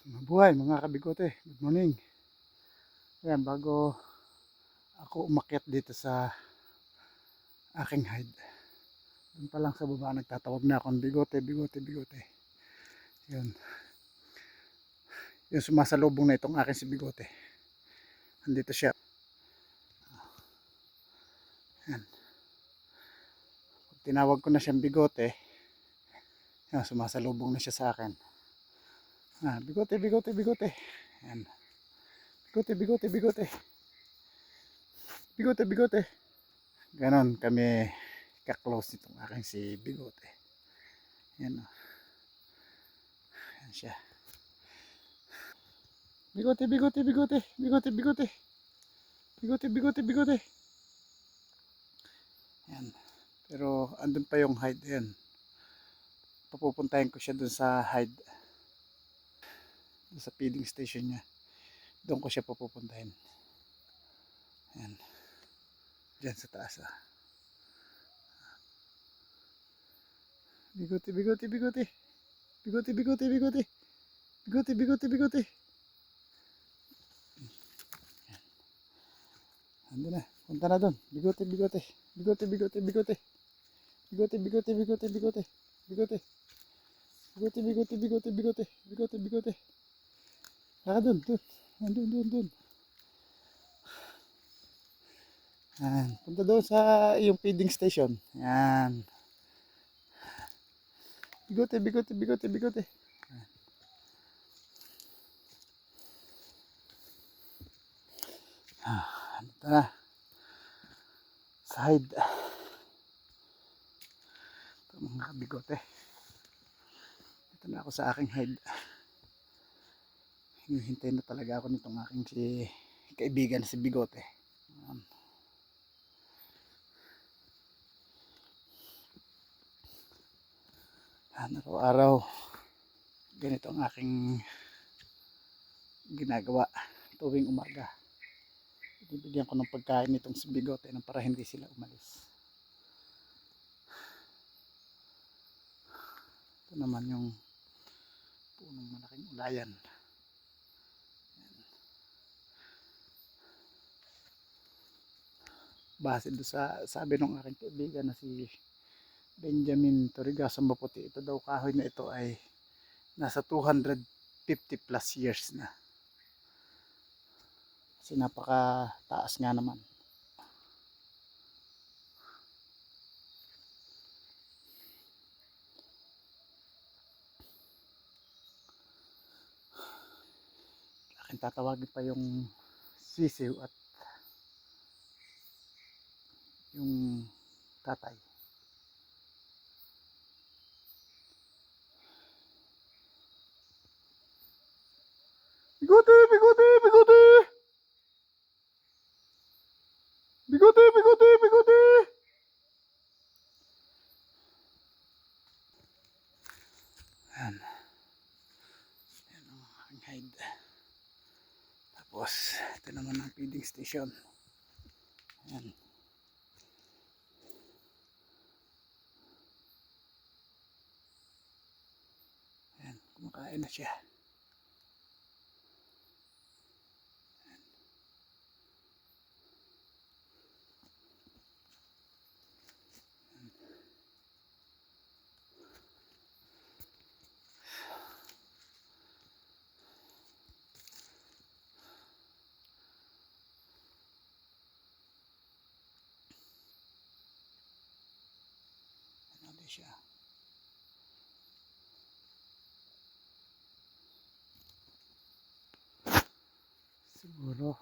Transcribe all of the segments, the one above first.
Mabuhay mga kabigote, good morning. Ayan, bago ako umakyat dito sa aking hide, doon pa lang sa baba nagtatawag na akong bigote, bigote, bigote. Yun, yung sumasalubong na itong aking si bigote. Andito siya. Ayan. Pag tinawag ko na siyang bigote, yan, sumasalubong na siya sa akin. Bigote, bigote, bigote. Ayan. Bigote, bigote, bigote. Bigote, bigote. Ganon kami ka-close nitong aking si bigote. Yan o. Yan siya. Bigote, bigote, bigote. Bigote, bigote. Bigote, bigote, bigote. Yan. Pero andun pa yung hide. Yan. Papupuntahin ko siya dun sa hide. Dun sa feeding station niya. Doon ko siya papupuntahin. Yan. Diyan sa taas ah. Bigote, bigote, bigote. Bigote, bigote, bigote. Bigote, bigote, bigote. Ando na. Punta na doon. Bigote, bigote. Bigote, bigote, bigote. Bigote, bigote, bigote, bigote. Bigote. Bigote, bigote, bigote, bigote. Bigote, bigote. Saka doon, doon. Doon, doon, doon. Yan. Punta doon sa yung feeding station. Yan. Bigote, bigote, bigote, bigote. Ito na. Side. Ito mga bigote. Ito na ako sa aking hide. Hinihintay na talaga ako nitong aking si kaibigan si bigote. Araw-araw ganito ang aking ginagawa tuwing umaga. Bibigyan ko ng pagkain itong si bigote para hindi sila umalis. Ito naman yung punong malaking ulayan. Base doon sa sabi ng aking kaibigan na si Benjamin Torigaso Maputi, ito daw kahoy na ito ay nasa 250 plus years na. Kasi napaka taas nga naman. Akin tatawagin pa yung sisiw at yung tatay. Bigote, bigote, bigote. Bigote, bigote, bigote. Yan. Yan ang aking hide. Tapos, ito naman ang feeding station. Yan. Yan, kumakain na siya. Siya. Siguro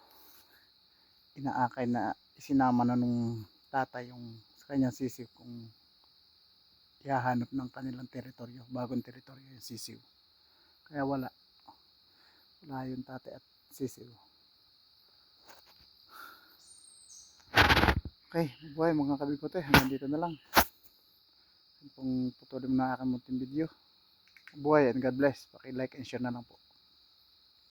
inaakay na isinama na nung tatay yung sa kanyang sisiw kung ihahanap ng kanilang teritoryo, bagong teritoryo yung sisiw. Kaya wala yung tatay at sisiw. Okay, buhay mga kabigote, hanggang dito na lang. Kung putulin mo na aking munting video. Buhay and God bless. Paki-like and share na lang po.